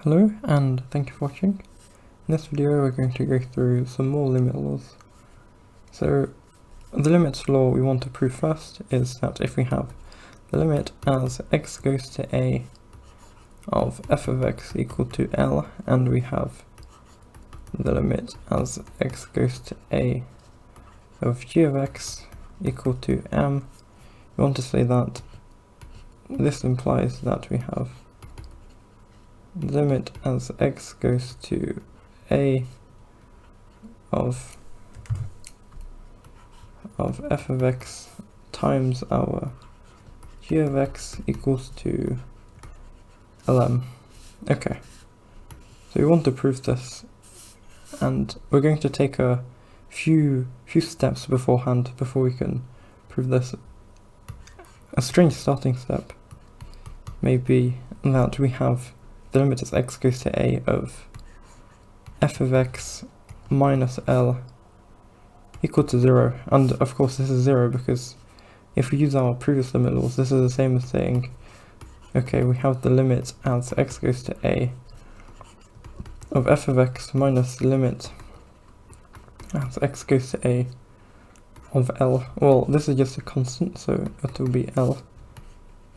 Hello and thank you for watching. In this video we're going to go through some more limit laws. So the limits law we want to prove first is that if we have the limit as x goes to a of f of x equal to L, and we have the limit as x goes to a of g of x equal to m, we want to say that this implies that we have the limit as x goes to a of f of x times our g of x equals to lm. Okay, so we want to prove this, and we're going to take a few steps beforehand before we can prove this. A strange starting step may be that we have the limit as x goes to a of f of x minus L equal to 0, and of course this is 0 because if we use our previous limit laws, this is the same as saying, okay, we have the limit as x goes to a of f of x minus the limit as x goes to a of L. Well, this is just a constant, so it will be L.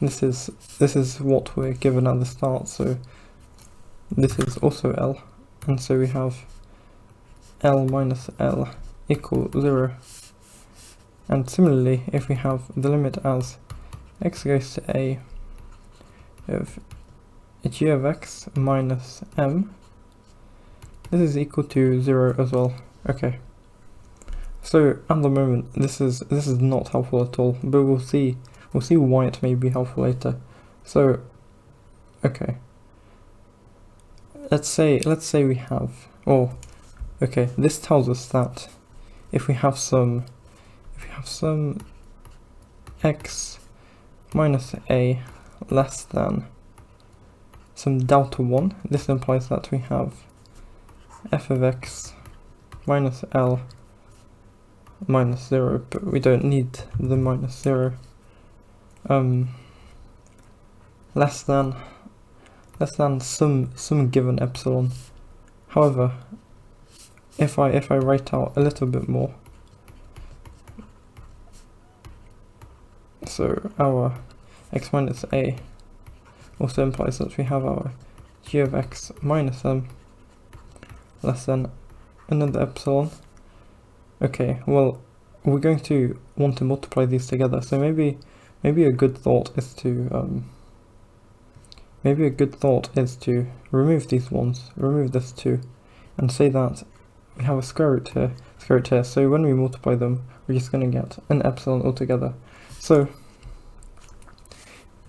This is what we're given at the start, so this is also L, and so we have L minus L equal 0. And similarly, if we have the limit as x goes to a of g of x minus m, this is equal to 0 as well. Okay, so at the moment this is not helpful at all, but we'll see why it may be helpful later. So okay, let's say we have, okay, this tells us that if we have some x minus a less than some delta 1, this implies that we have f of x minus L minus 0, but we don't need the minus 0. Less than some given epsilon. However, if I write out a little bit more, so our x minus a also implies that we have our g of x minus m less than another epsilon. Okay, well, we're going to want to multiply these together, so maybe a good thought is to remove these ones, remove this 2, and say that we have a square root here, so when we multiply them, we're just going to get an epsilon altogether. So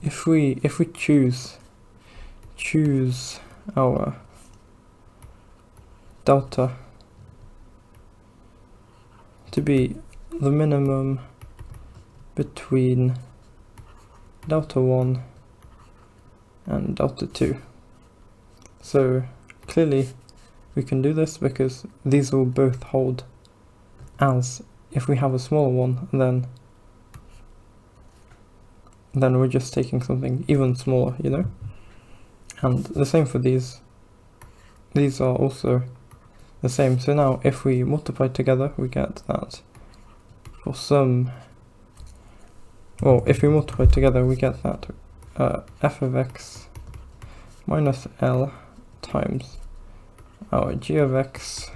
if we choose our delta to be the minimum between delta 1 and delta 2, so clearly we can do this because these will both hold, as if we have a smaller one, then we're just taking something even smaller, you know? And the same for these are also the same. So now if we multiply together, we get that for some, if we multiply together, we get that f of x minus L times our g of x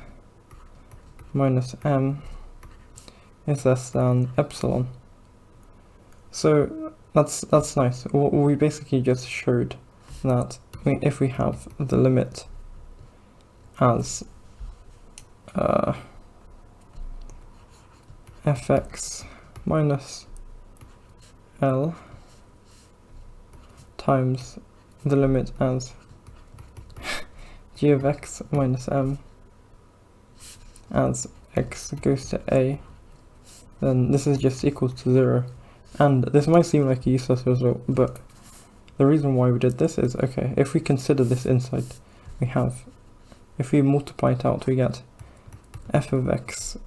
minus m is less than epsilon. So that's nice. We basically just showed that if we have the limit as fx minus L times the limit as g of x minus m as x goes to a, then this is just equal to 0. And this might seem like a useless result, but the reason why we did this is, okay, if we consider this inside, we have, if we multiply it out, we get f of x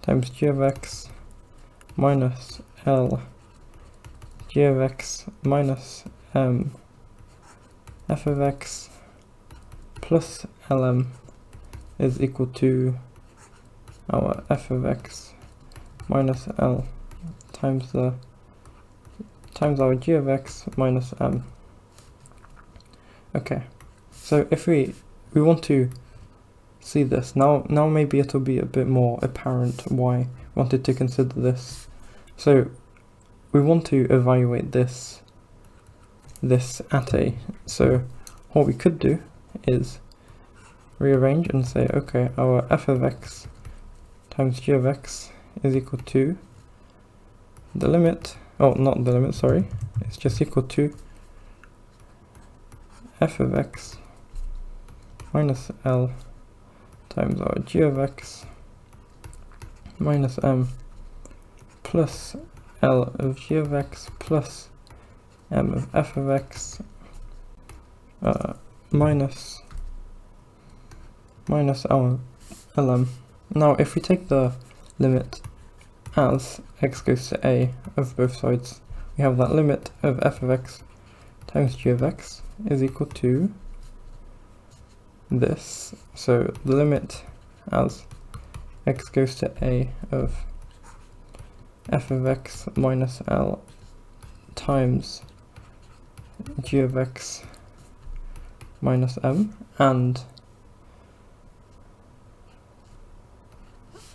times g of x minus L g of x minus m f of x plus lm is equal to our f of x minus l times our g of x minus m. Okay, so if we want to see this now maybe it'll be a bit more apparent why I wanted to consider this. So we want to evaluate this at A. So what we could do is rearrange and say, okay, our f of x times g of x is equal to the limit, oh, not the limit, sorry, it's just equal to f of x minus l times our g of x minus m plus l of g of x plus m of f of x minus our lm. Now if we take the limit as x goes to a of both sides, we have that limit of f of x times g of x is equal to this. So the limit as x goes to a of f of x minus l times g of x minus m, and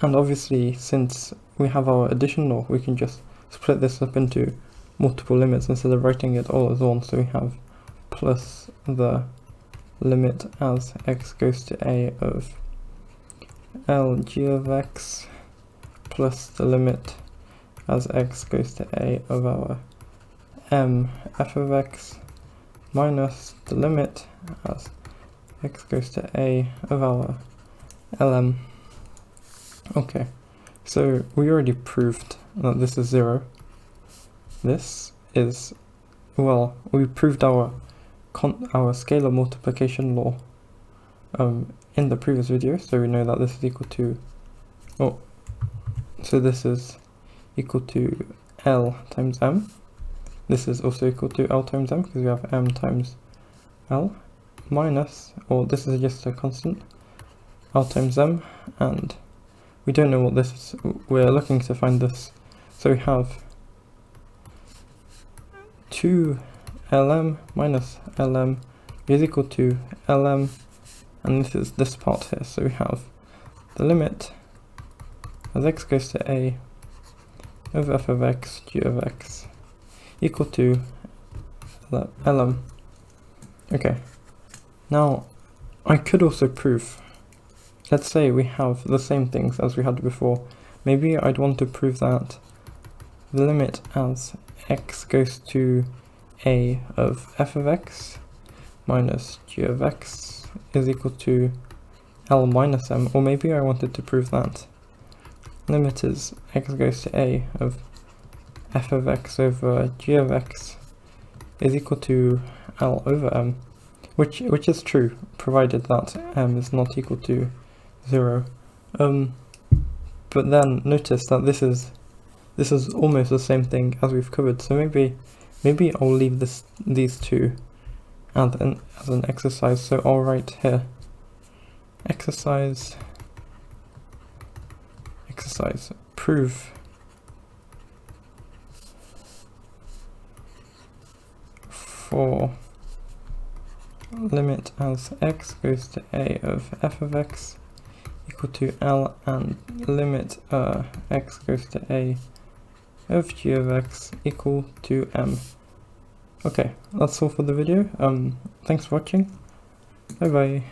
obviously since we have our addition law, we can just split this up into multiple limits instead of writing it all as one. So we have plus the limit as x goes to a of l g of x plus the limit as x goes to a of our m f of x minus the limit as x goes to a of our lm. Okay, so we already proved that this is 0. This is, well, we proved our scalar multiplication law in the previous video, so we know that this is equal to, so this is equal to L times M. This is also equal to L times M because we have M times L minus, or this is just a constant, L times M, and we don't know what this is. We're looking to find this. So we have 2lm minus lm is equal to lm, and this is this part here. So we have the limit as x goes to a of f of x g of x equal to lm. Okay, now I could also prove, let's say we have the same things as we had before. Maybe I'd want to prove that the limit as x goes to a of f of x minus g of x is equal to L minus m, or maybe I wanted to prove that limit is x goes to a of f of x over g of x is equal to L over m, which is true, provided that m is not equal to 0. But then notice that this is almost the same thing as we've covered, so maybe I'll leave these two as an exercise. So I'll write here exercise prove for limit as x goes to a of f of x equal to L, and limit x goes to a of g of x equal to m. Okay, that's all for the video. Thanks for watching. Bye bye.